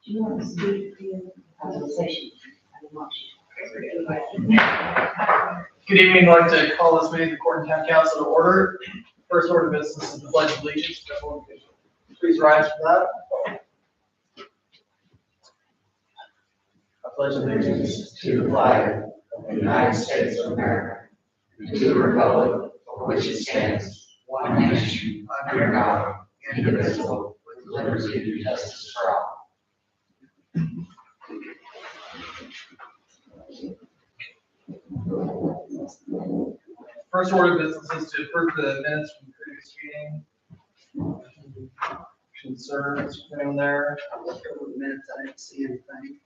Do you want to speak to your conversation? Good evening. I'd like to call this meeting of the Corton Town Council to order. First order of business is the pledge of allegiance. Please rise for that. I pledge allegiance to the flag of the United States of America, and to the republic for which it stands, one nation, under God, indivisible, with liberty and justice for all. First order of business is to approve the minutes from the previous meeting. Concerns, anyone there? I looked over the minutes, I didn't see anything.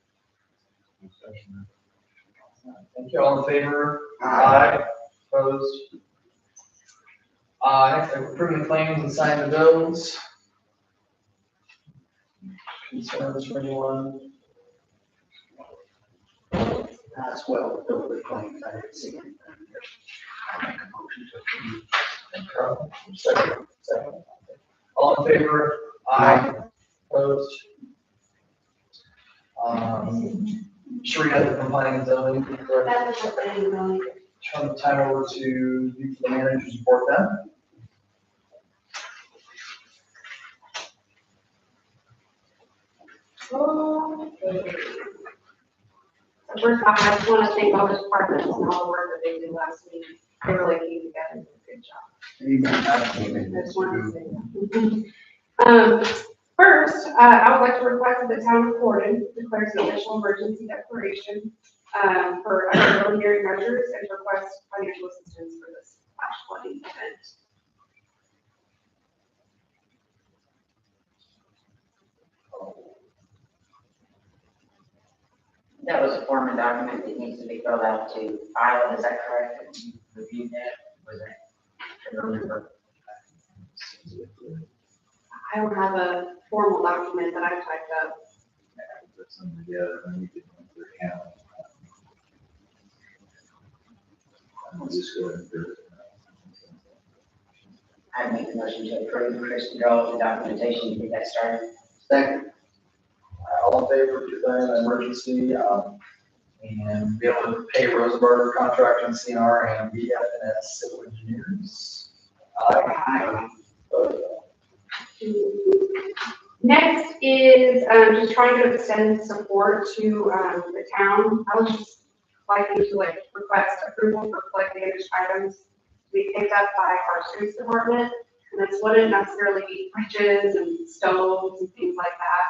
Thank you. All in favor? Aye. Opposed? Next, approving the claims and signing the bills. Concerns from anyone? As well, over the claims, I didn't see anything. I'll make a motion to approve. Second. All in favor? Aye. Opposed? Sheree has the compliance and zoning. That is what I'm going. Turn the time over to you for the manager's report then. First off, I just want to thank all the departments and all the work that they did last week. They really came together and did a good job. I just wanted to say that. First, I would like to request that the town of Corton declares an official emergency declaration for extraordinary measures and request financial assistance for this flash flooding event. That was a form of document that needs to be filled out to file, is that correct? Have you reviewed that? Was that? I don't remember. I don't have a formal document that I've typed up. Put some together and we can put their account. I'll just go ahead and do it. I make a motion to approve Chris to draw the documentation to get that started. Second. All in favor of declaring an emergency, and be able to pay Rosenberger contract on CNR and BFNS civil engineers? Aye. Next is just trying to extend support to the town. I would just like you to request approval for flood damaged items to be picked up by our streets department. And this wouldn't necessarily be bridges and stoves and things like that.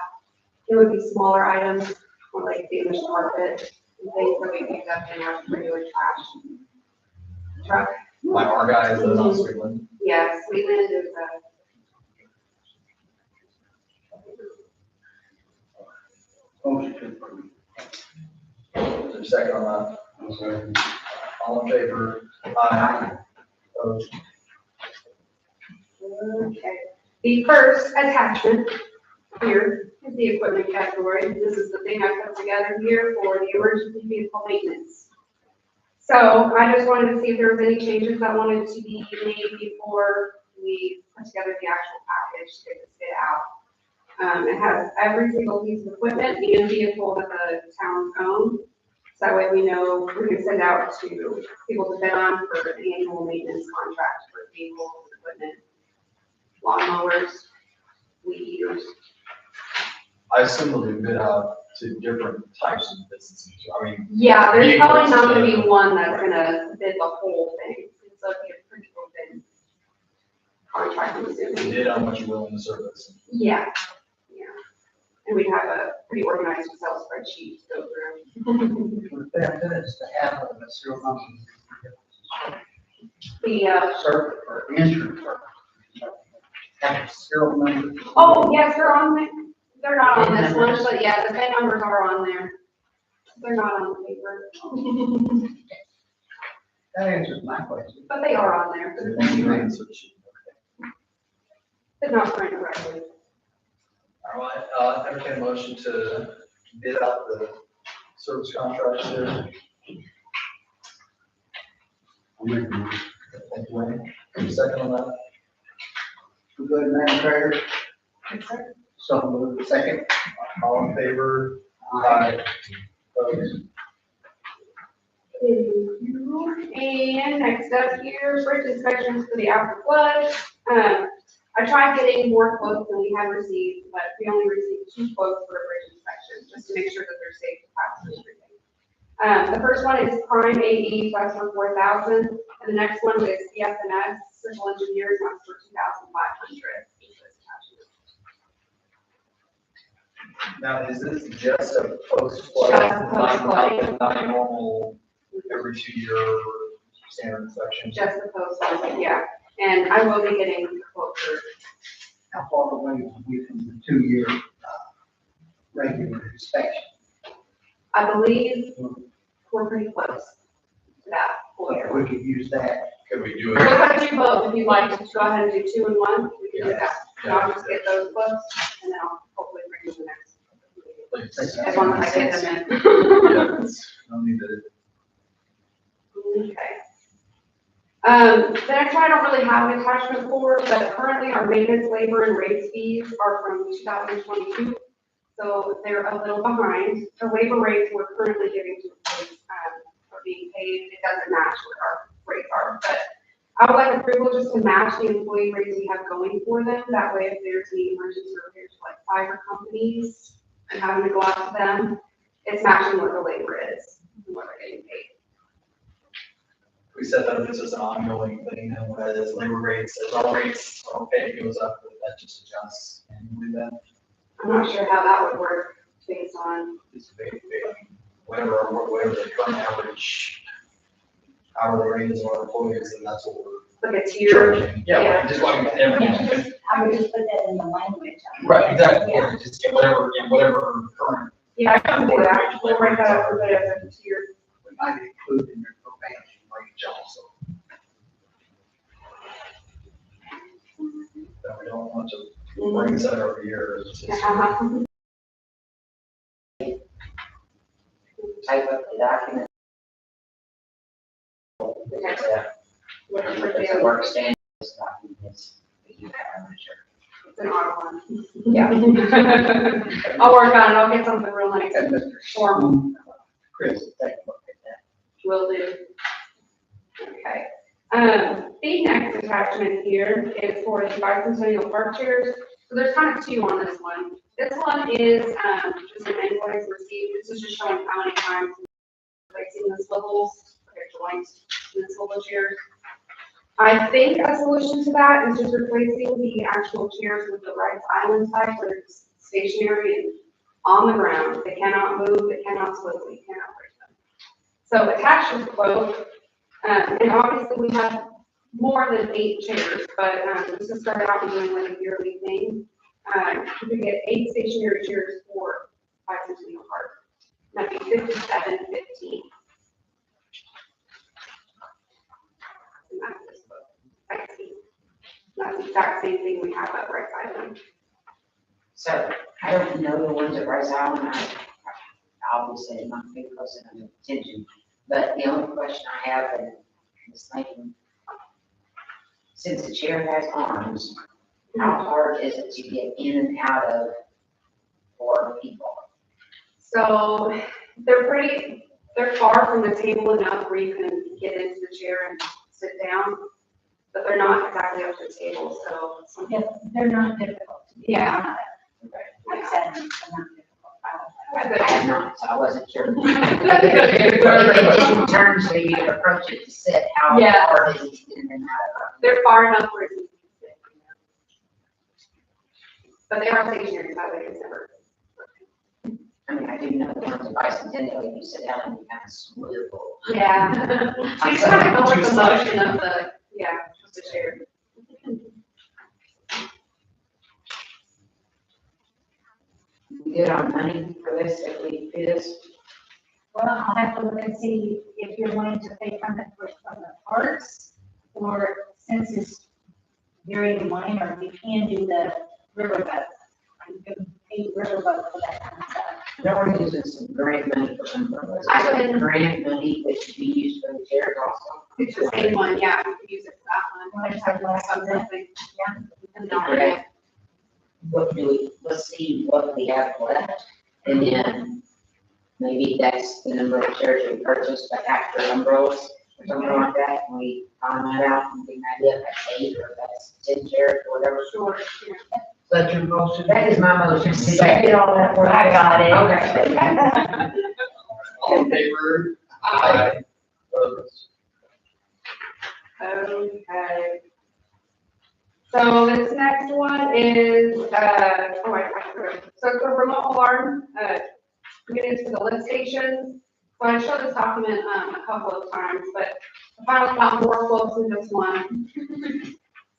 It would be smaller items, or like damaged carpet and things that we picked up in our regular trash truck. Like our guys live on Sweetland. Yeah, Sweetland is Motion to approve. Is there a second on that? All in favor? Aye. Opposed? okay. The first attachment here is the equipment category. This is the thing I put together here for the emergency vehicle maintenance. So I just wanted to see if there was any changes that wanted to be made before we put together the actual package to get this bid out. It has every single piece of equipment and vehicle that the town owns. So that way we know we can send out to people to bid on for an annual maintenance contract for vehicles, equipment, lawnmowers, weed eaters. I assume they'll be bid out to different types of businesses. I mean, Yeah, there's vehicles, probably not gonna be one that's gonna bid the whole thing. It's like a pretty open contract, I'm assuming. bid on what you're willing to service. Yeah, yeah. And we'd have a pretty organized Excel spreadsheet to go through. For 10 minutes to have a serial number. The, Circuit or insurance. Have a serial number. oh, yes, they're on there. They're not on this one, but yeah, the VIN numbers are on there. They're not on the paper. That answers my question. but they are on there, but not current correctly. All right, entertain a motion to bid out the service contracts here. Thank you, Wayne. Any second on that? We good, Madam Treasurer? So moved. Second. All in favor? Aye. Opposed? And next up here, bridge inspections for the after flood. I tried getting more quotes than we have received, but we only received 2 quotes for a bridge inspection, just to make sure that they're safe to pass and everything. The first one is Prime AE, that's for 4,000, and the next one is EFNS Civil Engineers, that's for 2,500. Now, is this just a post-flood? Just a post-flood. Not a normal every 2-year standard inspection? Just the post one, yeah, and I will be getting a quote for, How far away are we from the 2-year regular inspection? I believe we're pretty close to that full year. We could use that. Could we do We're gonna do both, if you'd like to go ahead and do 2 and 1, we can do that. And I'll just get those quotes, and then I'll hopefully bring you the next. As long as I get them in. No need to. Okay. The next one I don't really have an attachment for, but currently our maintenance, labor, and rates fees are from 2022. So they're a little behind. The labor rates we're currently giving to employees, are being paid, it doesn't match what our rates are, but I would like approval just to match the employee rates we have going for them. That way, if there's any emergency repairs like fiber companies and having to go out to them, it's matching what the labor is and what they're getting paid. We said that if it's just an ongoing thing, and whether it's labor rates, as our rates, our pay goes up, that just adjusts annually then. I'm not sure how that would work based on, It's whatever the current average hourly rate is of our employees, and that's what we're like a tier. charging. Yeah. Yeah, just like everything. I would just put that in the language. Right, exactly, yeah, just get whatever current. Yeah, I can do that. We'll write that up for the as a tier. We might include in your probation wage also. That we don't want to bring this out every year. It's just- Uh-huh. Type up the document. Looking for It's a the- work standard document. I'm not sure. It's an odd one. Yeah. I'll work on it. I'll get something real nice And Mr. formal. Chris, take a look at that. Will do. Okay. The next attachment here is for the bicentennial park chairs. So there's kind of 2 on this one. This one is, just an invoice received. This is just showing how many times replacing the swivels, their joints, in the swivel chairs. I think a solution to that is just replacing the actual chairs with the Rice Island type, where it's stationary and on the ground. They cannot move, they cannot swivel, you cannot break them. So attached is the quote, and obviously we have more than 8 chairs, but just to start out and doing like a yearly thing, you can get 8 stationary chairs for bicentennial park. That'd be $57.15. And that's this book. That's the exact same thing we have at Rice Island. So I don't know the ones at Rice Island. I obviously am not paying close enough attention. But the only question I have, and I was thinking, since the chair has arms, how hard is it to get in and out of for people? So they're far from the table enough where you can get into the chair and sit down, but they're not exactly up to the table, so. Yeah, they're not difficult. Yeah. Like I said, they're not difficult. I have not, so I wasn't sure. They're In terms of you approach it to sit, how Yeah. hard is it to get in and out of? far enough where it's. But they are stationary, that way it's never. I mean, I do know the ones at Bicentennial, you sit down and you kind of swivel. Yeah. You just kind of go with the motion of the, yeah, the chair. We good on money for this, if we do this? Well, I'll have to look and see if you're wanting to pay from the parks, or since it's very minor, we can do the riverboat. You can pay riverboat for that kind of stuff. There are using some grant money for some purpose. I can- Grant money that should be used for the chairs also. It's the same one, yeah, you could use it for that one. Want to have less of that? Something. Yeah. And then- Okay. What do we, let's see what we have left, and then maybe that's the number of chairs we purchased, but after umbrellas, or something like that, and we find that out, and we can idea if that's 8 or if that's 10 chairs or whatever. Sure, yeah. That's your motion? That is my motion. Second all that work. I got it. Okay. All in favor? Aye. Opposed? Okay. So this next one is, so it's a remote alarm, units for the lift stations. So I showed this document, a couple of times, but I finally got more quotes than just one.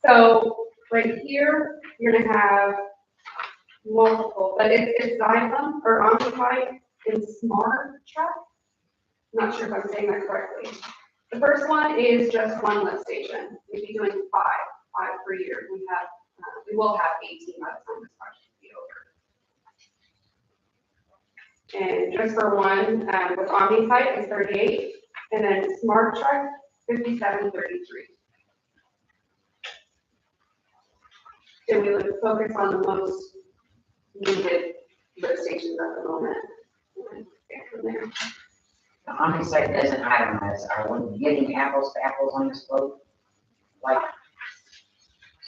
So right here, you're gonna have multiple, but it's Xylem or Omnify and Smart Track. Not sure if I'm saying that correctly. The first one is just one lift station. We'd be doing five per year. We will have 18 by the time this project will be over. And just for one, with OmniSite is 38, and then Smart Truck, 5733. So we would focus on the most needed lift stations at the moment. And get from there. The OmniSite doesn't itemize, are we getting apples to apples on this quote? Like,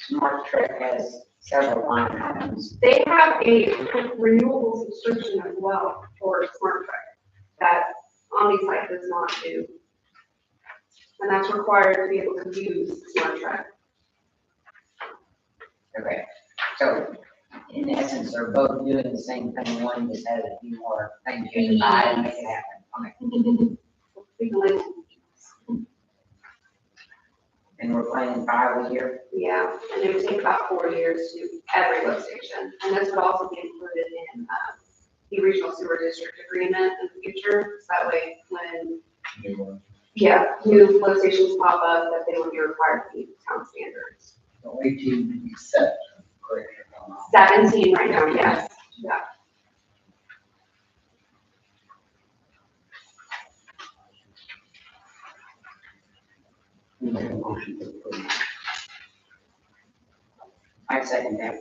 Smart Trek has several line items. They have a renewable subscription as well for Smart Track that OmniSite does not do. And that's required to be able to use Smart Track. Okay, so in essence, they're both doing the same thing, one just has a few more things you can buy and make it happen. Okay. We can link- And we're planning 5 a year. Yeah, and it would take about 4 years to do every lift station. And this would also be included in the regional sewer district agreement in the future. So that way, when, new lift stations pop up, that they would be required to meet town standards. So 18 to be set, correct? 17 right now, yes, yeah. Make a motion to approve. I second that.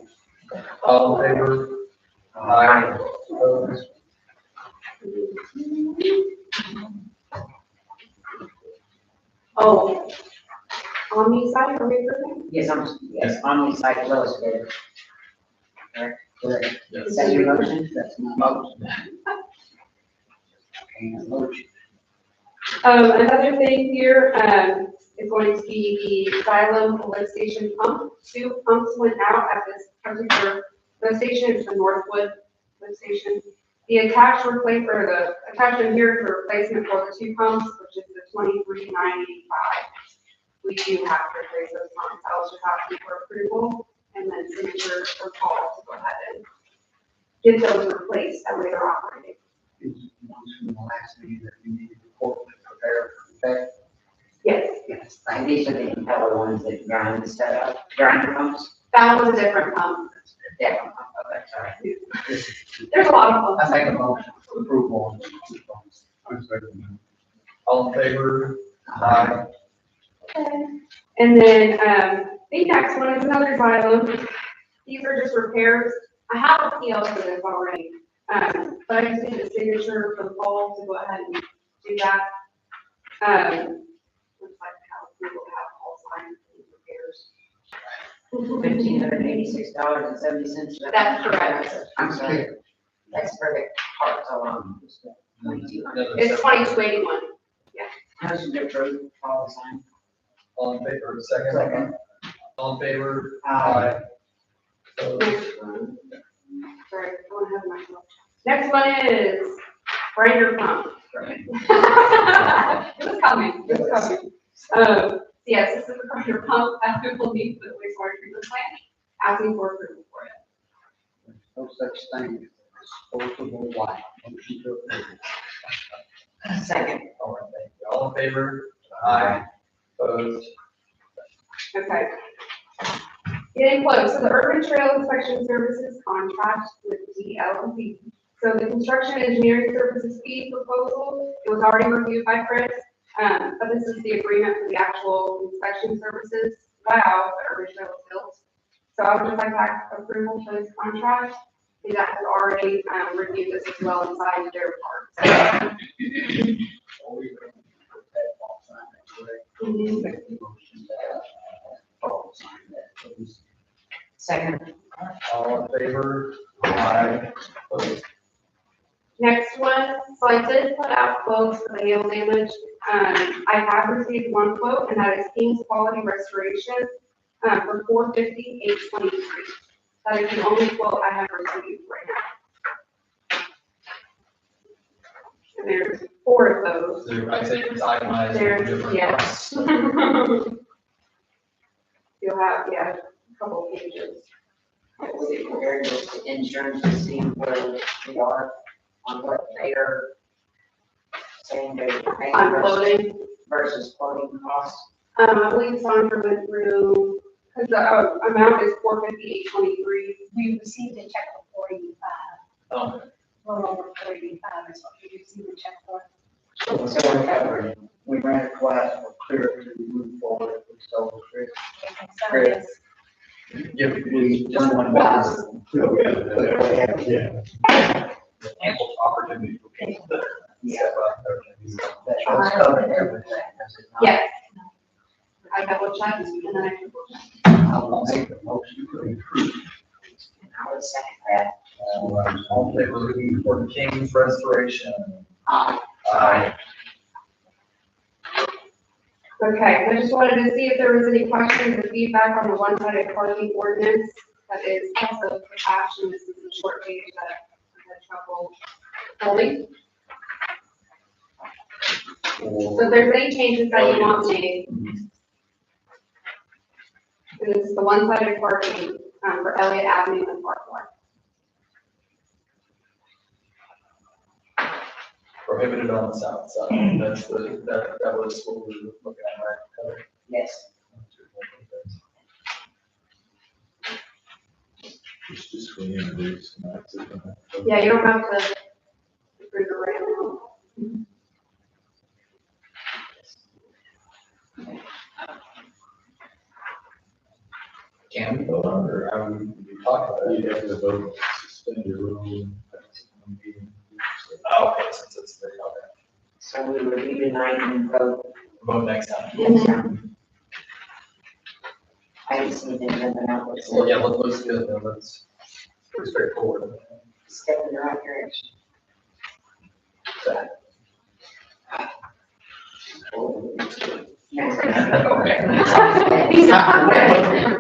All in favor? Aye. Opposed? Oh, OmniSite, are we approving? Yes, OmniSite lowest bidder. Correct? Correct. Is that your motion? That's my motion. And motion. Another thing here, is going to be the Xylem lift station pump. 2 pumps went out at this particular lift station, it's the Northwood lift station. The attachment here for replacement for the 2 pumps, which is the 23,985. We do have to replace those pumps. I also have to for approval and then signature or call to go ahead and get those replaced that way they're operating. Is once from the last meeting that we needed to report to prepare for that. Yes, Yes. And these are the impeller ones that grind the stuff up, grinder pumps? that was a different pump. Different pump, okay, sorry. There's a lot of I pumps. make a motion for approval on the 2 pumps. All in favor? Aye. And then, the next one is another Xylem. These are just repairs. I have a PO for this already, but I just need a signature from Paul to go ahead and do that. Looks like how we will have Paul sign these repairs. $1,586.70. That's correct. I'm sorry. That's for the parts alone. 2,200. It's 2281. Motion to approve, all the sign. All in favor, second? Second. All in favor? Aye. Opposed? Next one. Sorry, I don't have my phone. Next one is grinder pump. Right. It was coming, it was coming. Yes, this is a grinder pump that we will need for the wastewater treatment plant, asking for approval for it. No such thing as disposable white. Motion to approve. Second. All right, thank you. All in favor? Aye. Opposed? Okay. Getting close, so the urban trail inspection services contract with DLZ. So the construction engineering services fee proposal, it was already reviewed by Chris, but this is the agreement for the actual inspection services. Wow, the urban trail is built. So I would just like to ask approval for this contract. And that has already, reviewed this as well inside their part. Mhm. Make the motion that, Paul sign that, please. Second. All in favor? Aye. Opposed? Next one, so I did put out quotes for the hail damage. I have received one quote, and that is King's Quality Restoration, for $450,823. That is the only quote I have received right now. And there's 4 of those. So I think it's itemized. There's, different yes. price. You'll have, yeah, a couple pages. Was it compared to insurance to see where we are on what they are saying they're paying Unloading. versus quoting costs? I believe Sandra went through, because the amount is $458.23. We received a check for 45, Oh, a little over 45 is what we received a check for. So we're covered. We ran it twice, we're clear to move forward, so Chris. And so it's, give We just one pass. Yeah. Ample opportunity for people to step up there. That's covered everything, does it not? Yes. I double checked, and then I triple checked. I'll make the motion to approve. I would second that. All in favor for King's Restoration? Aye. Aye. Okay, I just wanted to see if there was any questions or feedback on the one-sided parking ordinance that is also attached, and this is a short page that I had trouble holding. So if there's any changes that you want made. This is the one-sided parking, for Elliott Avenue and Parkway. Prohibited on the south side, that's that was what we were looking at, right? Yes. It's just for introduce. Yeah, you don't have to approve it right now. Can we vote on, it, or how we talk about it? You have to vote, suspend your rule. Oh, okay, since it's the, okay, So we review tonight and vote. vote next time. next time. I just need to know the numbers. Well, yeah, let's do it, then, let's, pretty straightforward. Step in the right direction. Okay.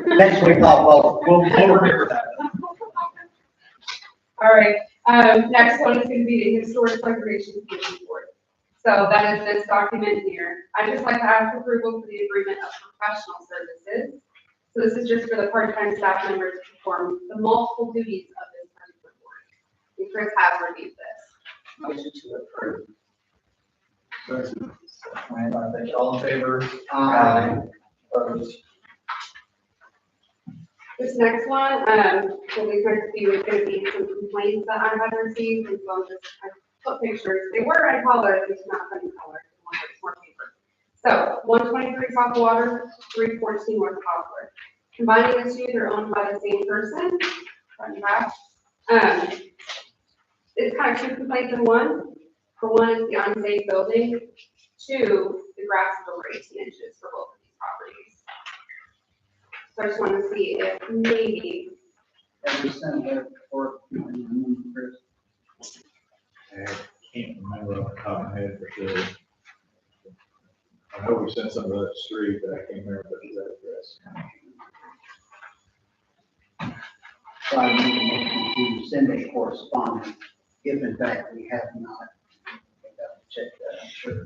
Next week, We'll remember that. All right, next one is gonna be the Historic Preservation Commission Board. So that is this document here. I'd just like to ask approval for the agreement of professional services. So this is just for the part-time staff members to perform the multiple duties of this particular board. And Chris has reviewed this. Motion to approve. Thank you, all in favor? Opposed? This next one, will be going to be some complaints that I had received, and so I put pictures. They were in color, it's not put in color, it's more paper. So, 123 South Water, 314 North Poplar. Combining the two, they're owned by the same person, front and back. It's kind of two complaints in one. For one, is the unsafe building. 2, the grass is over 18 inches for both of these properties. So I just want to see if maybe, Have you sent that for, Chris? I can't remember off the top of my head for sure. I know we sent some of that street, but I can't remember the exact address. So I need a motion to send a correspondence, if in fact we have not. We have to check that, I'm sure.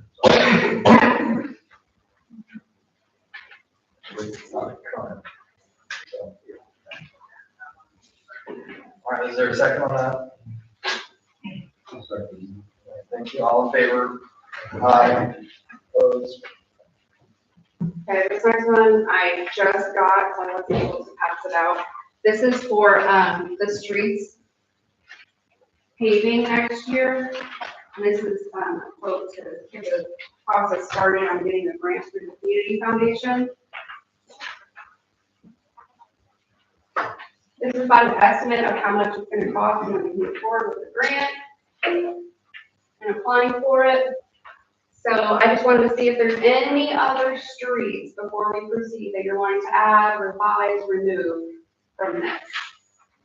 It's not current. So, all right, is there a second on that? Thank you, all in favor? Aye. Opposed? Okay, this next one I just got, so I wasn't able to pass it out. This is for, the streets paving next year. And this is, a quote to get the process started on getting the grant through the Community Foundation. This is about an estimate of how much it's gonna cost and when we move forward with the grant and applying for it. So I just wanted to see if there's any other streets before we proceed that you're wanting to add, revise, remove from this.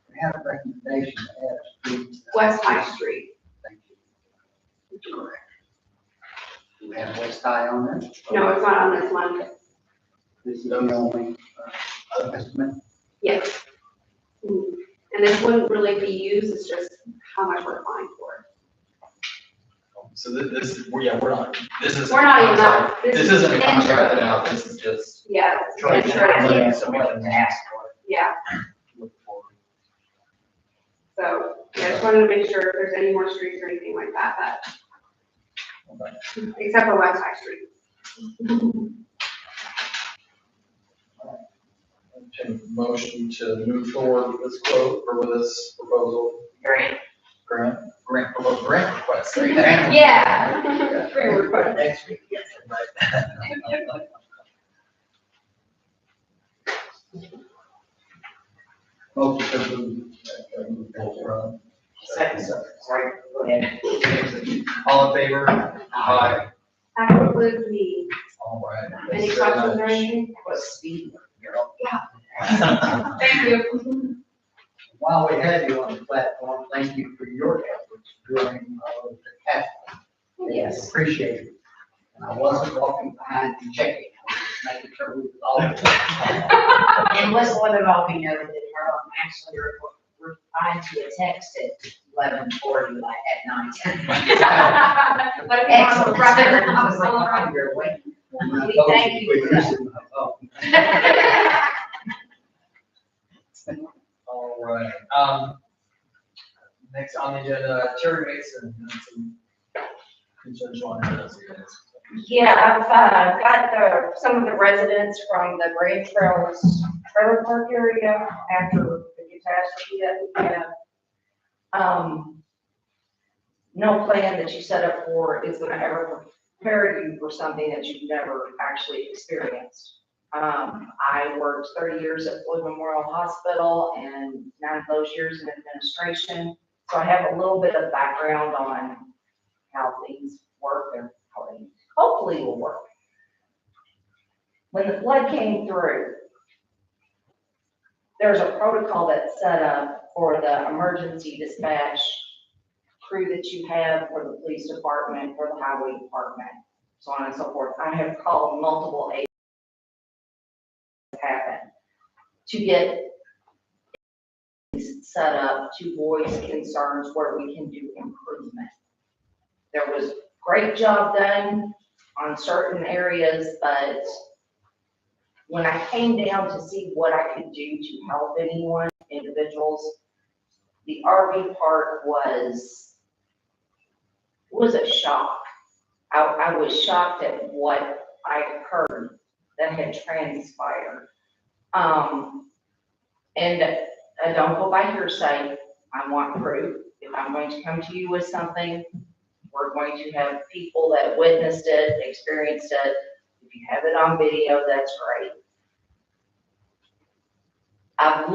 We have a recommendation to add streets. West High Street. Thank you. Correct. Do we have West High on this? No, it's not on this one. This is the only estimate. Yes. And this wouldn't really be used, it's just how much we're applying for. So this, we're not, this isn't. We're not even that. This isn't a contract out, this is just. Yeah. it's Trying to insurance. limit So we can ask for it. Yeah, so, yeah, I just wanted to make sure if there's any more streets or anything like that, except for West High Street. Okay, motion to move forward with this quote, or with this proposal, Grant. grant request. There you go. Yeah. Great request. Next week, yes, Motion to move. Second, sorry, go ahead. All in favor? Aye. That concludes me. All right. Any Thank you very questions or much. anything? What's speed? Thank you. While we have you on the platform, thank you for your efforts during the task. Yes. Appreciate it. And I wasn't walking behind you checking, I was just making sure we was all. And let's let it all be noted that actually replied to a text at 11:40 at night. But if you want to Excellent. wrap it I was like, up, all right. oh, you're awake. Thank you. All right, next on the agenda, Terry Mason, has some concerns on this. Yeah, I've got some of the residents from the Grand Trails trailer park area after the catastrophe that we had. No plan that you set up for is gonna ever prepare you for something that you've never actually experienced. I worked 30 years at Floyd Memorial Hospital and 9 of those years in administration. So I have a little bit of background on how things work and how they hopefully will work. When the flood came through, there's a protocol that's set up for the emergency dispatch crew that you have for the police department, for the highway department, so on and so forth. I have called multiple agents happen to get set up to voice concerns where we can do improvement. There was great job done on certain areas, but when I came down to see what I could do to help anyone, individuals, the RV park was a shock. I was shocked at what I heard that had transpired. And I don't go by hearsay. I want proof. If I'm going to come to you with something, we're going to have people that witnessed it, experienced it. If you have it on video, that's great. I've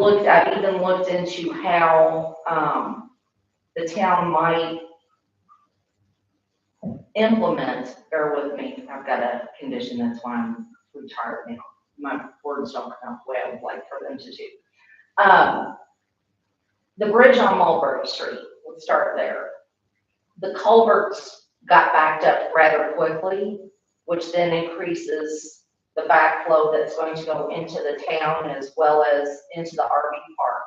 even looked into how the town might implement, bear with me, I've got a condition, that's why I'm retired now. My words don't come out the way I would like for them to do. The bridge on Mulberry Street, let's start there. The culverts got backed up rather quickly, which then increases the backflow that's going to go into the town as well as into the RV park,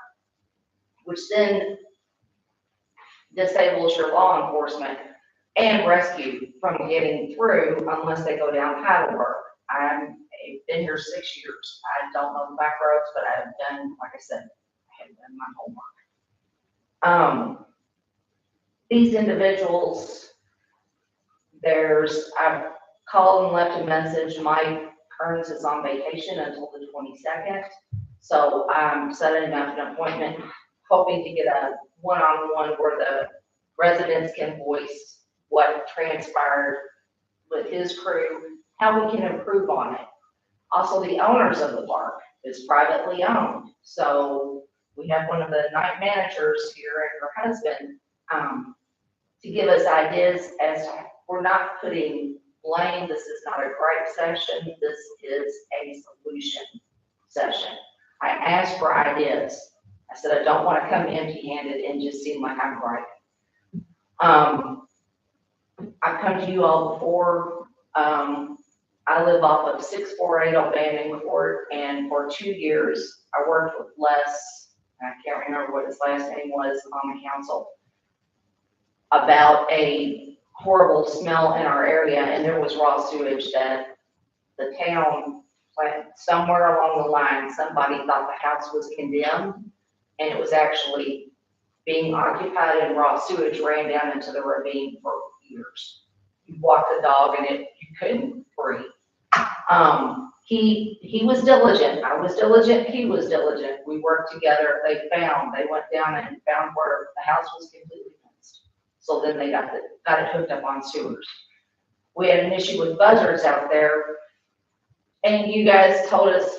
which then disables your law enforcement and rescue from getting through unless they go down Heidelberg. I've been here 6 years. I don't know the back roads, but I've done, like I said, I have done my homework. These individuals I've called and left a message, Mike Kearns is on vacation until the 22nd. So I'm setting up an appointment, hoping to get a one-on-one where the residents can voice what transpired with his crew, how we can improve on it. Also, the owners of the park is privately owned. So we have one of the night managers here and her husband, to give us ideas as to, we're not putting blame. This is not a gripe session. This is a solution session. I asked for ideas. I said, I don't want to come empty-handed and just seem like I'm griping. I've come to you all before. I live off of 648 O'Bannon Court, and for 2 years, I worked with Les, I can't remember what his last name was, on the council, about a horrible smell in our area, and there was raw sewage that the town, somewhere along the line, somebody thought the house was condemned, and it was actually being occupied, and raw sewage ran down into the ravine for years. You walk the dog and you couldn't breathe. He was diligent, I was diligent, he was diligent. We worked together, they went down and found where the house was completely fenced. So then they got it hooked up on sewers. We had an issue with buzzards out there, and you guys told us,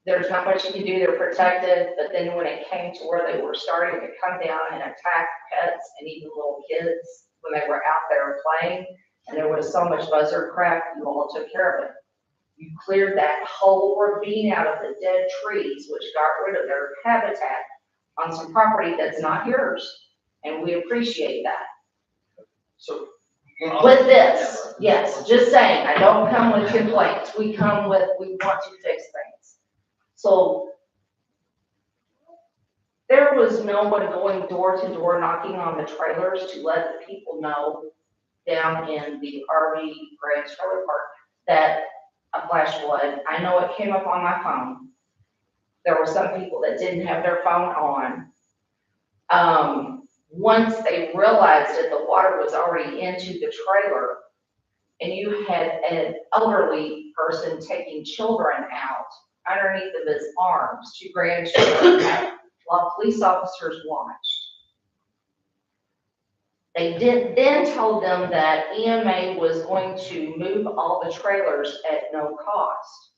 there's not much you can do, they're protected, but then when it came to where they were starting to come down and attack pets and even little kids when they were out there playing, and there was so much buzzard crap, you all took care of it. You cleared that whole ravine out of the dead trees, which got rid of their habitat on some property that's not yours, and we appreciate that. So. With this, yes, just saying, I don't come with complaints, we come with, we want to fix things. So there was no one going door to door knocking on the trailers to let the people know down in the RV Grand Trailer Park that a flash flood, I know it came up on my phone. There were some people that didn't have their phone on. Once they realized that the water was already into the trailer, and you had an elderly person taking children out underneath of his arms, 2 grandchildren, while police officers watched. They then told them that EMA was going to move all the trailers at no cost.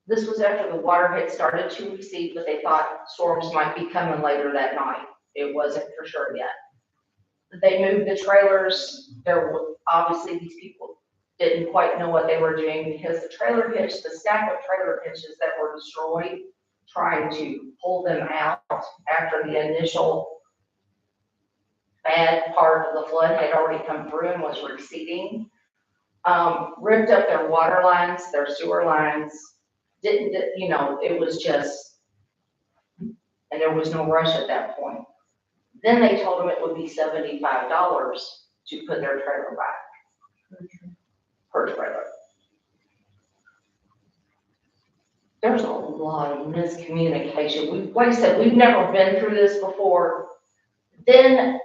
This was after the water had started to recede, but they thought storms might be coming later that night. It wasn't for sure yet. They moved the trailers. There were, obviously, these people didn't quite know what they were doing, because the trailer hitch, the stack of trailer hitches that were destroyed, trying to pull them out after the initial bad part of the flood had already come through and was receding, ripped up their water lines, their sewer lines, it was just, and there was no rush at that point. Then they told them it would be $75 to put their trailer back, per trailer. There's a lot of miscommunication. Like I said, we've never been through this before. Then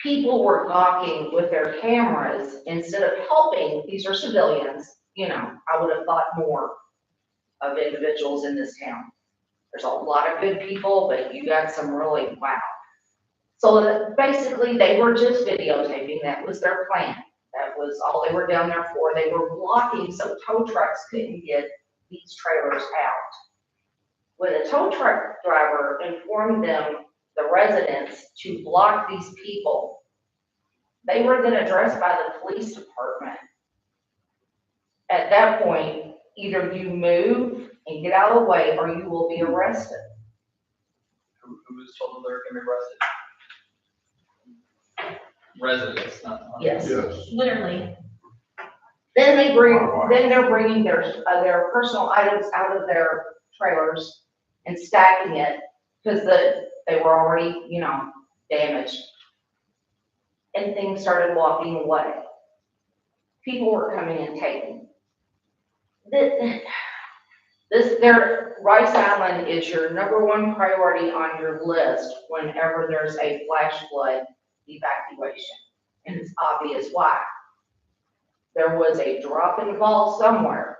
people were gawking with their cameras instead of helping. These are civilians, I would have thought more of individuals in this town. There's a lot of good people, but you got some really, wow. So basically they were just videotaping. That was their plan. That was all they were down there for. They were blocking so tow trucks couldn't get these trailers out. When the tow truck driver informed them, the residents, to block these people, they were then addressed by the police department. At that point, either you move and get out of the way, or you will be arrested. Who was told that they're gonna be arrested? Residents, not. Yes. Literally. Then they're bringing their personal items out of their trailers and stacking it, because they were already, damaged. And things started walking away. People were coming and taking. Rice Island is your #1 priority on your list whenever there's a flash flood evacuation. And it's obvious why. There was a drop in the ball somewhere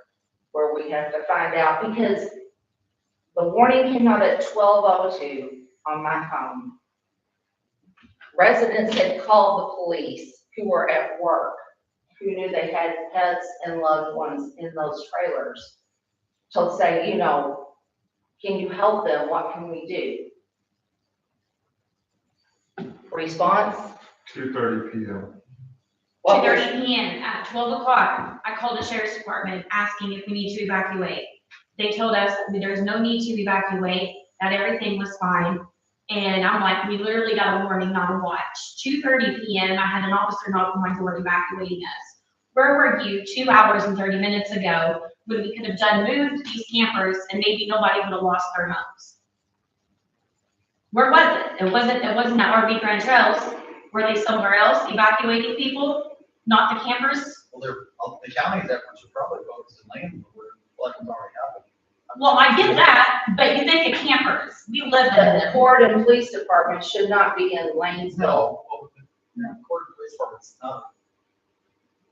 where we have to find out, because the warning came out at 12:02 on my phone. Residents had called the police who were at work, who knew they had pets and loved ones in those trailers, to say, you know, can you help them? What can we do? Response? 2:30 PM. What was- 2:30 PM at 12 o'clock, I called the sheriff's department asking if we need to evacuate. They told us that there's no need to evacuate, that everything was fine. And I'm like, we literally got a warning, not a watch. 2:30 PM, I had an officer knock on my door evacuating us. Where were you 2 hours and 30 minutes ago when we could have done moved these campers and maybe nobody would have lost their homes? Where was it? It wasn't at RV Grand Trails. Were they somewhere else evacuating people, not the campers? Well, the county's efforts are probably focused in Lansville, where flooding's already happened. Well, I get that, but you think of campers. We live in The them. court and police department should not be in Lanesville. No, well, the court and police department's not.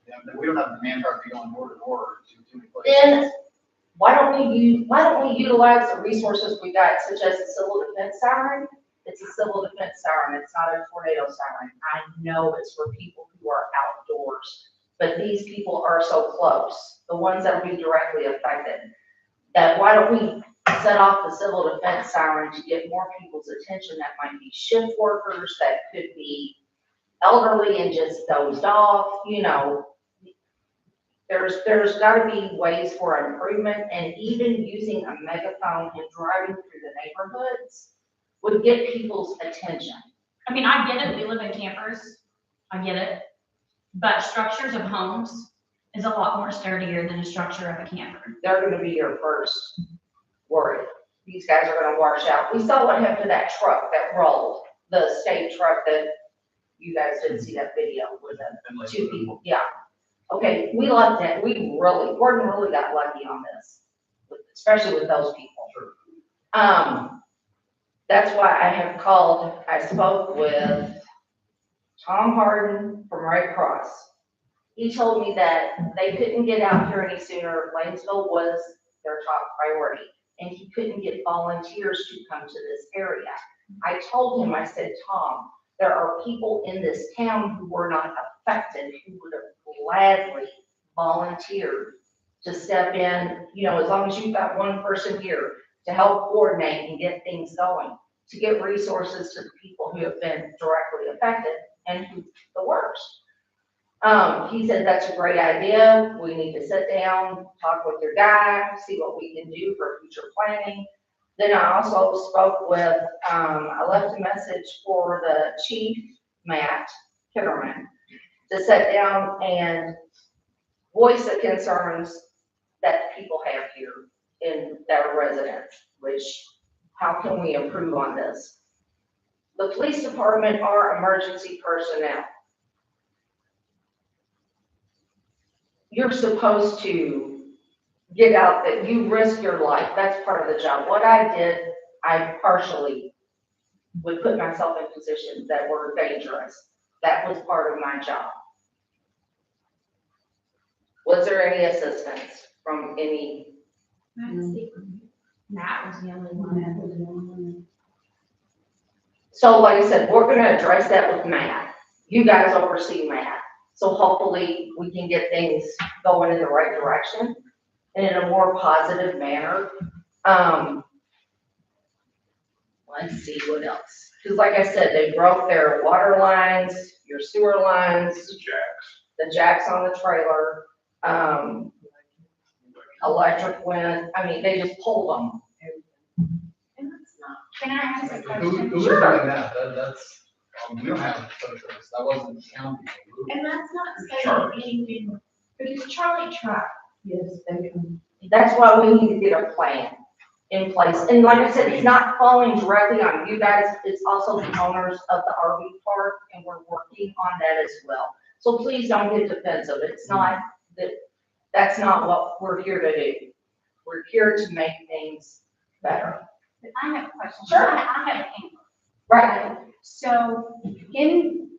Yeah, we don't have the manpower to go on door to door to many places. Then why don't we utilize the resources we got, such as the civil defense siren? It's a civil defense siren, it's not a tornado siren. I know it's for people who are outdoors, but these people are so close, the ones that will be directly affected. That why don't we set off the civil defense siren to get more people's attention? That might be shift workers, that could be elderly and just dozed off, you know. There's gotta be ways for improvement, and even using a megaphone and driving through the neighborhoods would get people's attention. I mean, I get it, we live in campers, I get it. But structures of homes is a lot more sturdier than a structure of a camper. They're gonna be your first worry. These guys are gonna wash out. We saw what happened to that truck that rolled, the state truck that you guys didn't see that video with the two people, yeah. Okay, we loved it, Gordon really got lucky on this, especially with those people. That's why I spoke with Tom Harden from Red Cross. He told me that they couldn't get out here any sooner, Lanesville was their top priority, and he couldn't get volunteers to come to this area. I told him, I said, Tom, there are people in this town who were not affected, who would have gladly volunteered to step in, you know, as long as you've got one person here to help coordinate and get things going, to get resources to the people who have been directly affected and who the worst. He said, that's a great idea. We need to sit down, talk with your guy, see what we can do for future planning. Then I also spoke with, I left a message for the chief, Matt Kitterman, to sit down and voice the concerns that people have here in their residence, which, how can we improve on this? The police department are emergency personnel. You're supposed to get out, that you risk your life, that's part of the job. What I did, I partially would put myself in positions that were dangerous. That was part of my job. Was there any assistance from any? Matt was the only one. So like I said, we're gonna address that with Matt. You guys oversee Matt. So hopefully we can get things going in the right direction and in a more positive manner. Let's see what else. Because like I said, they broke their water lines, your sewer lines, the jacks on the trailer, electric went, I mean, they just pulled them. And that's not, can I ask a Who question? was doing that? That's, we don't have social, that wasn't county. And that's not saying anything, because Charlie Truck, Yes, they can. That's why we need to get a plan in place. And like I said, it's not falling directly on you guys, it's also the owners of the RV park, and we're working on that as well. So please don't get defensive. It's not that's not what we're here to do. We're here to make things better. but I have a question. Sure. I have a camper. Right. So in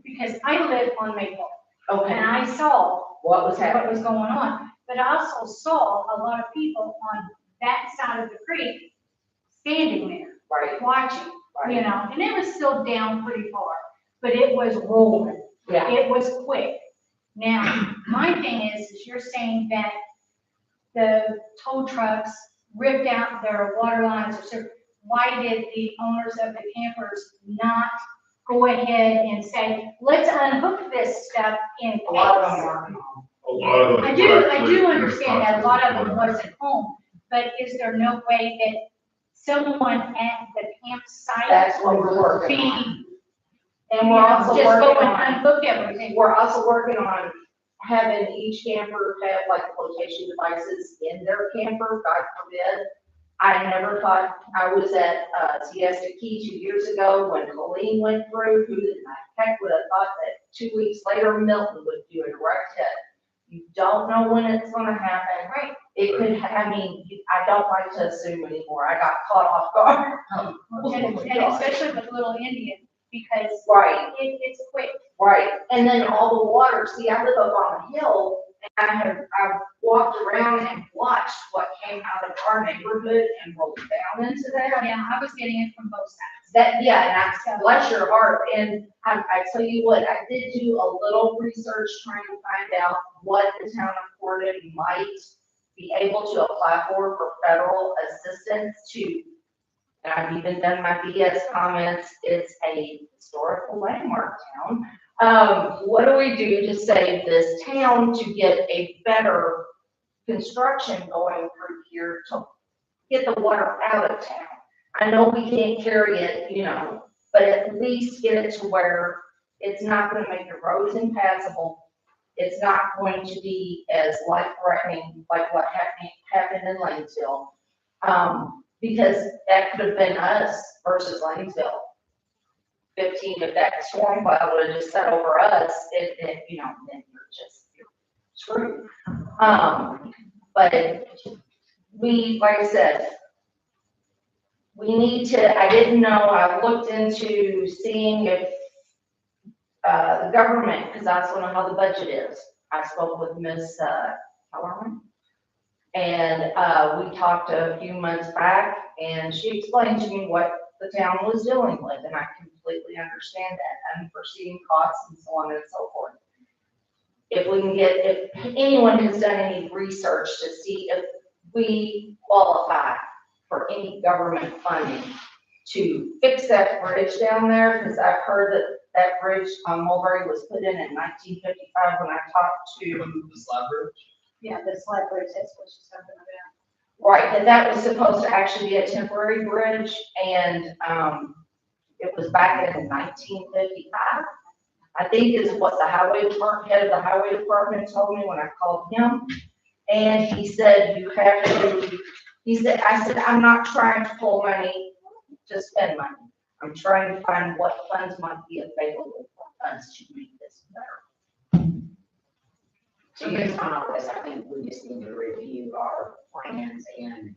because I live on Maple, and Okay, I saw what was what happening? was going on. But I also saw a lot of people on that side of the creek standing there, Right, watching, you right, know, and it was still down pretty far, but it was rolling. yeah. It was quick. Now, my thing is you're saying that the tow trucks ripped out their water lines or so. Why did the owners of the campers not go ahead and say, let's unhook this stuff in case? A lot of them are. A lot of them. I were do actually understand that, a lot of them responsible. wasn't home, but is there no way that someone at the campsite That's what we're working be, on. you And we're know, also just go working and on, unhook everything? we're also working on having each camper have like flotation devices in their camper, God forbid. I never thought, I was at, Siesta Key 2 years ago when Colleen went through, who the heck would have thought that 2 weeks later Milton would do a direct hit? You don't know when it's gonna happen. Right. It could, I mean, I don't like to assume anymore. I got caught off guard. And especially with Little Indian, because Right. it's quick. Right, and then all the water, see, I live up on a hill, and I've walked around and watched what came out of our neighborhood and rolled down into there. Yeah, I was getting it from both sides. That, yeah, and I, bless your heart, and I tell you what, I did do a little research trying to find out what the town of Portage might be able to apply for federal assistance to. And I've even done my BS comments, it's a historical landmark town. What do we do to save this town to get a better construction going through here to get the water out of town? I know we can't carry it, you know, but at least get it to where it's not gonna make the roads impassable. It's not going to be as life-threatening like what happened in Lanesville. Because that could have been us versus Lanesville. 15, if that storm cloud would have just set over us, it, you know, then you're screwed. But we, like I said, we need to, I didn't know, I looked into seeing if, the government, because I also know how the budget is. I spoke with Ms. Kellerman. And, we talked a few months back and she explained to me what the town was dealing with, and I completely understand that, unforeseen costs and so on and so forth. If we can get, if anyone has done any research to see if we qualify for any government funding to fix that bridge down there, because I've heard that that bridge on Mulberry was put in 1955 when I talked to. The slab bridge? Yeah, the slab bridge, that's what she's talking about. Right, that was supposed to actually be a temporary bridge, and, it was back in 1955. I think is what the highway department, head of the highway department told me when I called him. And he said, you have to, I said, I'm not trying to pull money to spend money. I'm trying to find what funds might be available for us to make this better. To use my office, I think we just need to review our plans and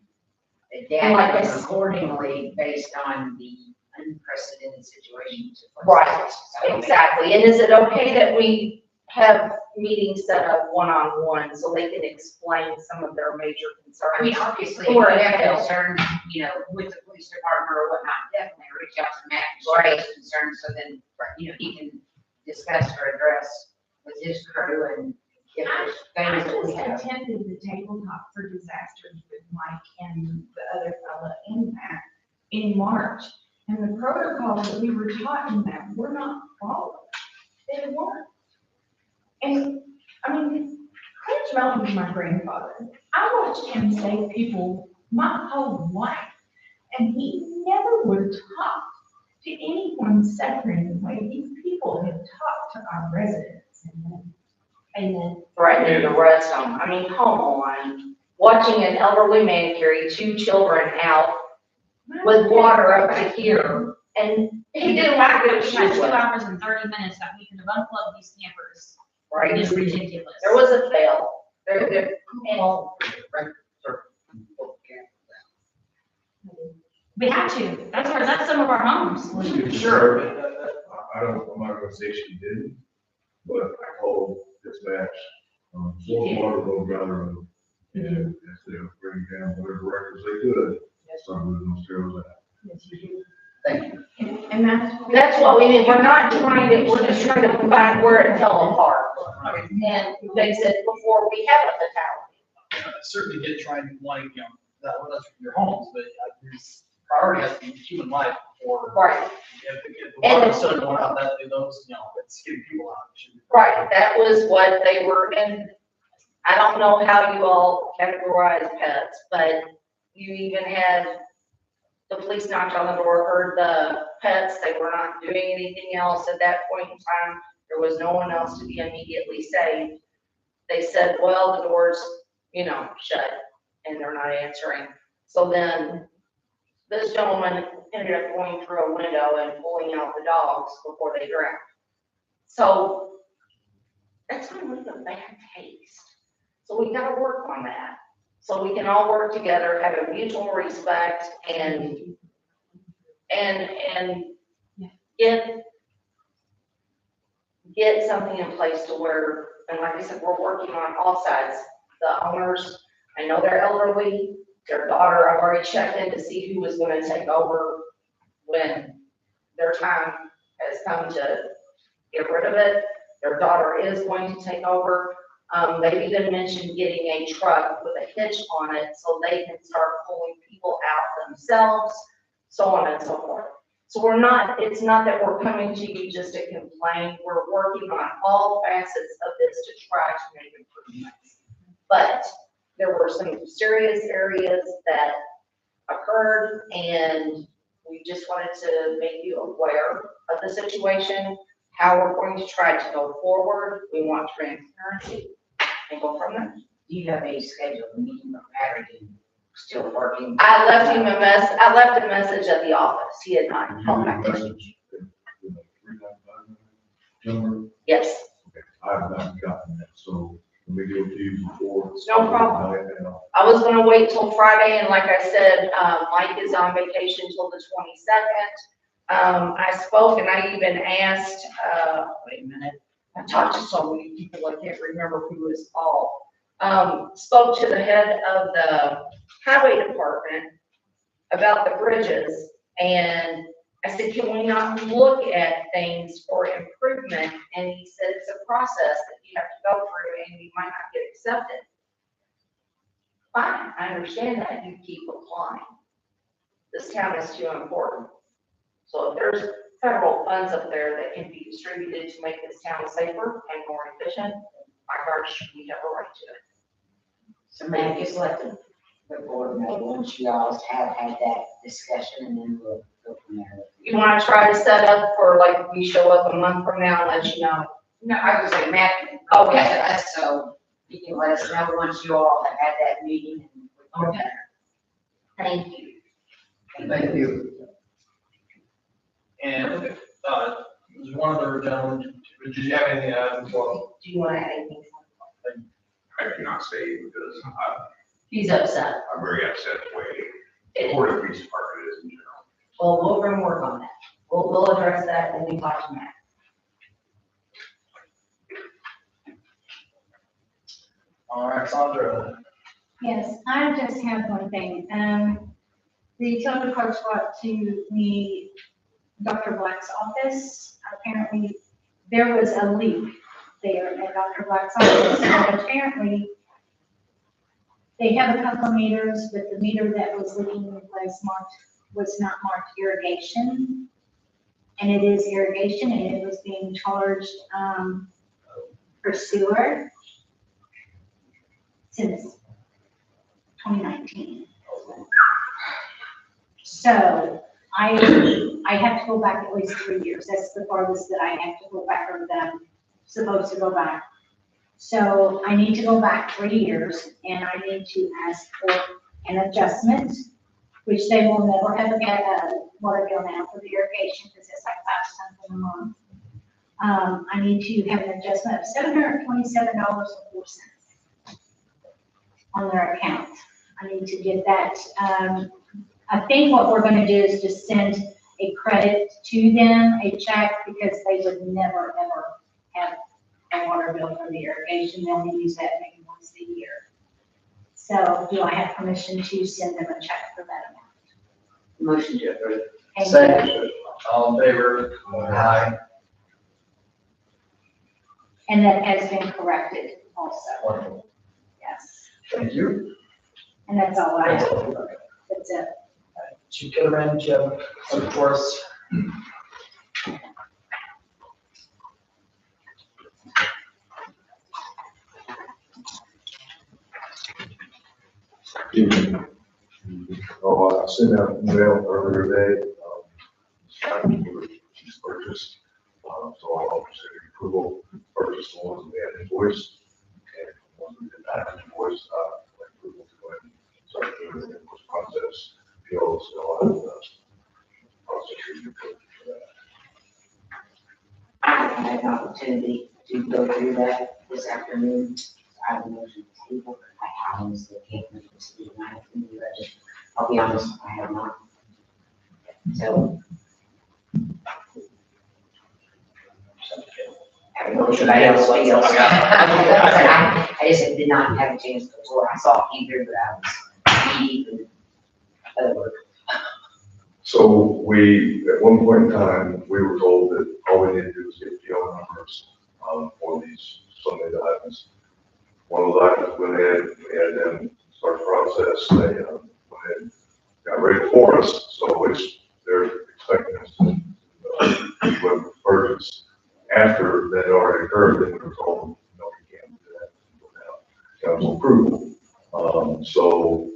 adapt Like them accordingly based on the unprecedented situation. Right, So, exactly. And is it okay that we have meetings set up one-on-one so they can explain some of their major concerns? I mean, obviously, if you have concerns, you know, with the police department or whatnot, definitely reach out to Matt and share his concerns, so then, you know, he can discuss or address with his crew and if there's I things that we just have. attended the tabletop for disasters with Mike and the other fella in that in March. And the protocols that we were talking about were not followed. They weren't. And, I mean, Clarence Melton was my grandfather. I watched him save people my whole life. And he never would have talked to anyone suffering the way these people have talked to our residents. And then Threatening to arrest them. I mean, come on. Watching an elderly man carry 2 children out with water up to here, and he didn't want to go to We had 2 shoot. hours and 30 minutes that we could have unplugged these campers. It Right? is ridiculous. There was a fail. There, We had to. That's some of our homes. Sure, but I don't, I'm not gonna gonna say she didn't, but I called dispatch, Fort Waterville Brother, and they'll bring down whatever records they could. Some of those girls Thank you. And That's what we did, we're not trying to, we're just trying to find where it fell apart. And they said before we have a fatality. Certainly did try and like, that was your homes, but there's priority has to be human life before. Right, If the water's still going out, those, it's getting people out. It should be- right, that was what they were, and I don't know how you all categorize pets, but you even had the police knocked on the door, heard the pets, they were not doing anything else at that point in time. There was no one else to be immediately saved. They said, well, the door's, shut, and they're not answering. So then this gentleman ended up going through a window and pulling out the dogs before they drowned. So that's gonna leave a bad taste. So we gotta work on that. So we can all work together, have a mutual respect and get something in place to where, and like I said, we're working on all sides. The owners, I know they're elderly, their daughter, I've already checked in to see who is gonna take over when their time has come to get rid of it. Their daughter is going to take over. They've even mentioned getting a truck with a hitch on it so they can start pulling people out themselves, so on and so forth. So it's not that we're coming to you just to complain, we're working on all facets of this to try to make improvements. But there were some serious areas that occurred, and we just wanted to make you aware of the situation, how we're going to try to go forward. We want transparency and go from there. Do you have a scheduled meeting with Patty, still working? I left a message at the office. He had not called back. Yes, I have not gotten that, so let me go to you before. No problem. I was gonna wait till Friday, and like I said, Mike is on vacation till the 22nd. I spoke and I even asked, wait a minute, I talked to so many people, I can't remember who was all. Spoke to the head of the highway department about the bridges, and I said, can we not look at things for improvement? And he said, it's a process that you have to go through and you might not get accepted. Fine, I understand that, you keep applying. This town is too important. So if there's federal funds up there that can be distributed to make this town safer and more efficient, my heart should be have a right to it. So man, just let the board know once you all have had that discussion, and then we'll go from there. You wanna try to set up for like, we show up a month from now and let you know? No, I was like, Matt, Okay. so you can let us know once you all have had that meeting. And we'll go from there. Thank you. Thank you. And, there's one other gentleman, did you have anything to add as well? Do you wanna add anything? I cannot say because He's upset. I'm very upset the way Florida Police Department is in general. Well, we're gonna work on that. We'll address that when we talk to Matt. All right, Sandra. Yes, I just have one thing. The utility clerks brought to me Dr. Black's office. Apparently, there was a leak there at Dr. Black's office. And apparently, they have a couple of meters, but the meter that was leaking was not marked irrigation. And it is irrigation, and it was being charged for sewer since 2019. So I have to go back at least 3 years. That's the farthest that I have to go back, or that I'm supposed to go back. So I need to go back 3 years, and I need to ask for an adjustment, which they will never have a water bill now for the irrigation, because it's like $5 a month. I need to have an adjustment of $727.04 on their account. I need to get that. I think what we're gonna do is just send a credit to them, a check, because they would never, ever have a water bill for the irrigation. They only use that maybe once a year. So do I have permission to send them a check for that amount? Motion to approve. Thank you. Second. All in favor? Aye. And that has been corrected also, Wonderful. yes. Thank you. And that's all I That's have. all. That's it. Chief Kitterman, Jim, of course. Oh, I sent out an email earlier today, asking for these purchase. So I'll just get approval, purchase the ones that we had invoiced, and the ones we did not have invoiced, like approval to go ahead and start doing the invoice process, POs, all that, process review for that. I haven't had an opportunity to go through that this afternoon. I have a motion to table. I honestly can't make this be tonight in the budget. I'll be honest, I have not. So. Everybody else feels. I just did not have a chance before. I saw either, but I was even over. So we, at one point in time, we were told that all we needed to do was get PO numbers, for these Sunday items. One of those items went ahead, we had them start the process, they, went ahead and got ready for us, so they're expecting us to, do a purchase. After that had already occurred, then we were told, no, you can't do that without council approval. So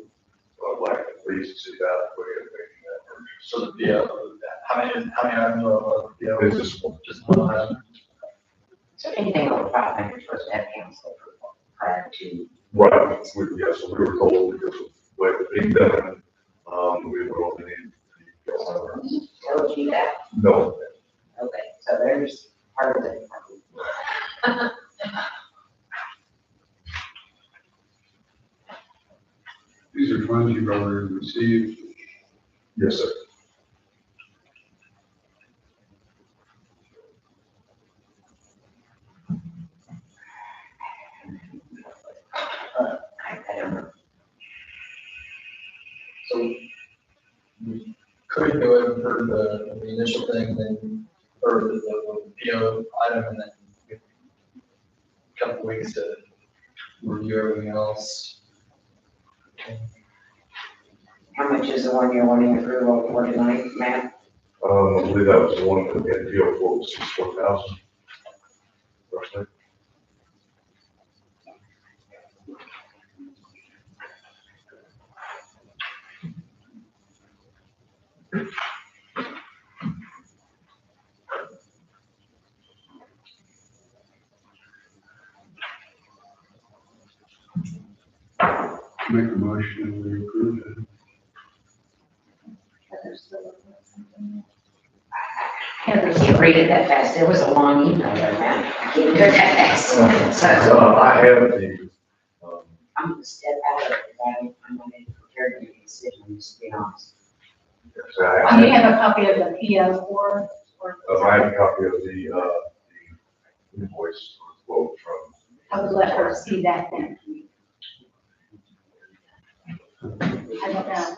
I'd like to please see that, we're going to make that purchase. So the PO, how many items are the PO? It's just one. Just one item. So anything over 500 supposed to have council approval prior to. Right, yes, so we were told because of the way it being done, we would only need the, Told you that? no, Okay, so there's part of it. These are funds you've already received. yes, sir. I don't know. So we could go ahead and approve the initial thing, then, or the PO item, and then a couple weeks to review everything else. How much is the one you're wanting approval for tonight, Matt? I believe that was the one that we had deal for, was 4,000. Roughly. Make a motion, we approve it. I can't read it that fast. There was a long email there, Matt. I can't do it that fast. So I have the, I'm gonna step out of it. I'm not even prepared to make a decision, just to be honest. Do you have a copy of the PO or? I have a copy of the invoice quote from. I would let her see that then. I don't know.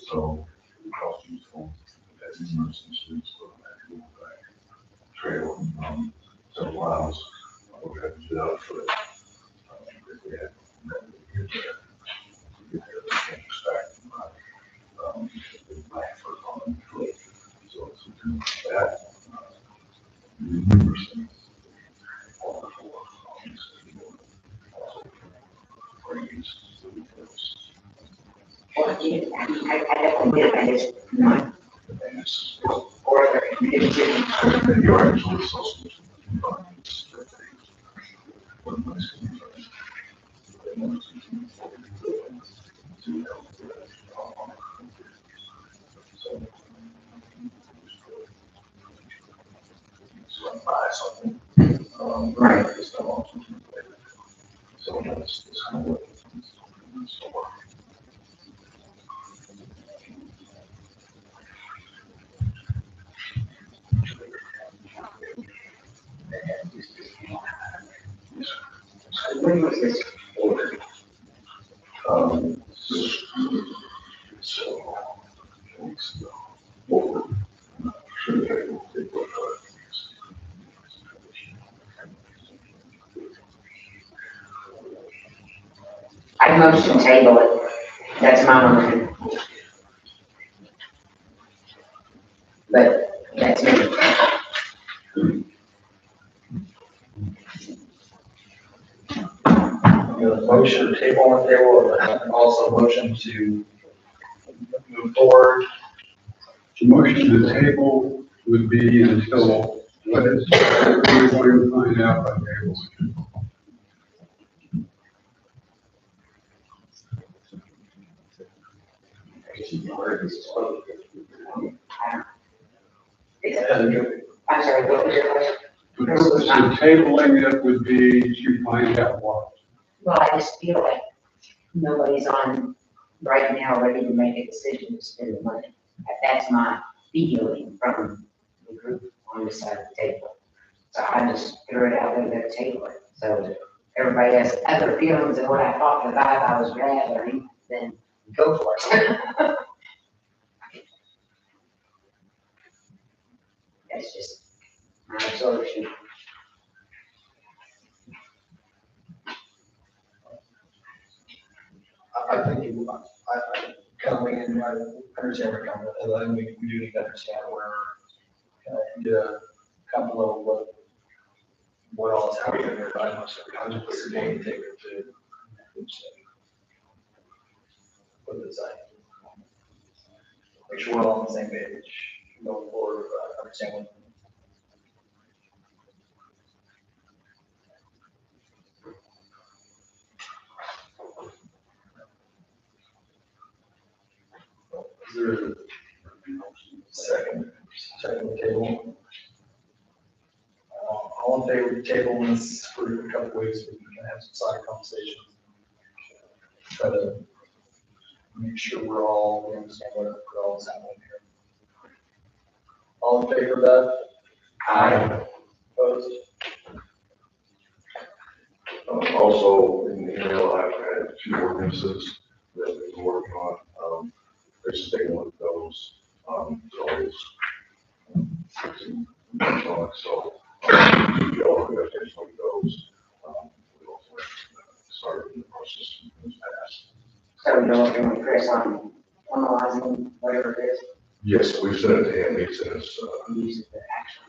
So, cost useful, that's emergency, so actual trail, several miles, we have to do that for it. If we had, get there, back for on foot. So it's do that. Remember some. All the get it, I definitely get it, I just, not, And it's, or other communities. and you're actually supposed to. So buy something. Right. So that's kind of what. When was this ordered? So, weeks ago. Over. Sure, they will take what, I motion table it, that's my motion. But that's me. The motion to table on the table, and also motion to move forward. The motion to the table would be until, what is, we're going to find out by table. I'm sorry, what was your question? So tabling it would be to find out what. Well, I just feel like nobody's on right now ready to make a decision to spend the money. That's my feeling from the group on this side of the table. So I just threw it out there, they're tabling. So everybody has other feelings than what I thought the vibe I was gathering, then go for it. That's just my absorption. I think you, I coming in, I understand where you're coming from, and then we do need to understand where, get a couple of what all is happening there, I'm just listening to take it to. What is that? Make sure we're all on the same page, going forward, understand what. Is there a second table? All in favor of table this for a couple weeks, we can have some side conversations. Try to make sure we understand what all is happening here. All in favor of that? Aye. Opposed? Also, in the email, I've had 2 ordinances that we've been working on. There's a thing with those, it's always. So, you all have attention with those. We also started in the process in the past. So we're working with Chris on formalizing whatever it is, Yes, we've sent it to him, he sent us, and use the action.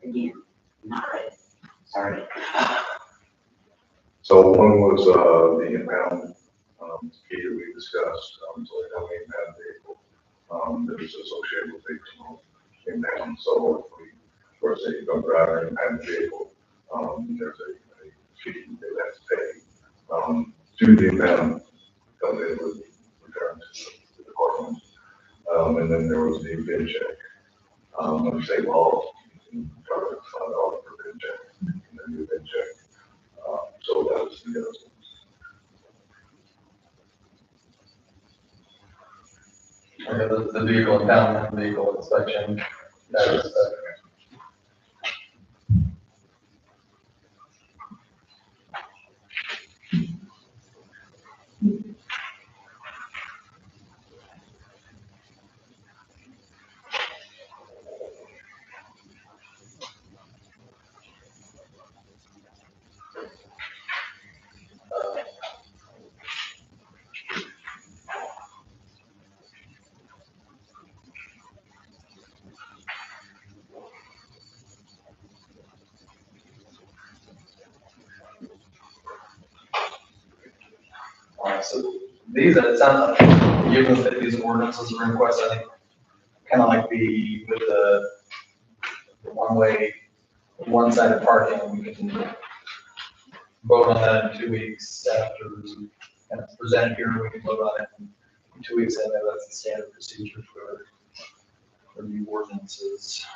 Again, not ready, sorry. so one was, the impound, fee that we discussed, so they have an impound vehicle, that is associated with the impound, so if we, first say you don't drive an impound vehicle, there's a fee they have to pay, to the impound company that would return to the department. And then there was the VIN check, under state law, you can cover $5 per VIN check, and then the VIN check. So that was the other. Okay, the vehicle impoundment, vehicle inspection, that is, all right, so These, it sounds like, given that these ordinances are in question, I think, kind of like the, with the one-way, one-sided parking, we can vote on that in 2 weeks after, kind of present it here, we can vote on it in 2 weeks, and that's the standard procedure for new ordinances.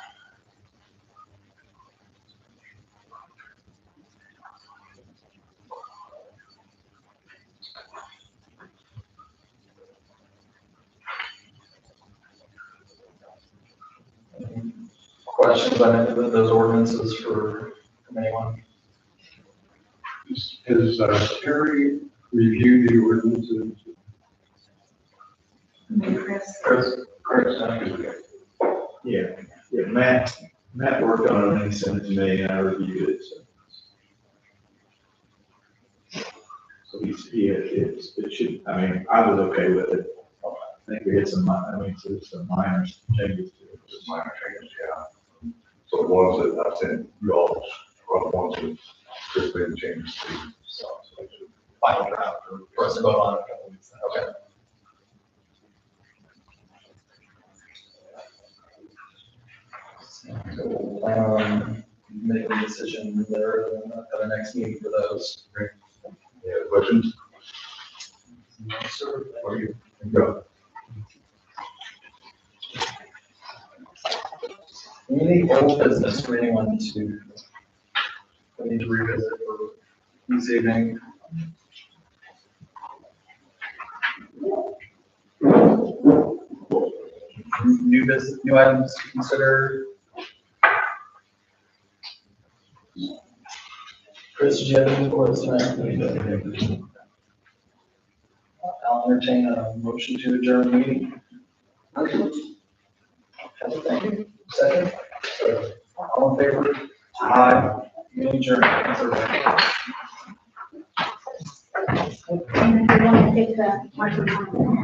Questions on any of those ordinances from anyone? Has Terry reviewed the ordinances? Chris, Yeah, Matt worked on it and he sent it to me and I reviewed it, so it should, I mean, I was okay with it. I think we had some minor changes to it. Just minor changes, yeah. So the ones that I sent you all, are the ones that Chris made changes to, so. final draft for us to vote on in a couple weeks. Okay. So we'll plan on making a decision there at our next meeting for those. Any other questions? Sir, Or you can go. any old business for anyone to, we need to revisit for this evening? New business, new items to consider? Chris, did you have anything for us tonight? I'll entertain a motion to adjourn the meeting. Thank you. Second? All in favor? Aye. Meeting adjourned. Thanks, everybody. And if you want to take the microphone.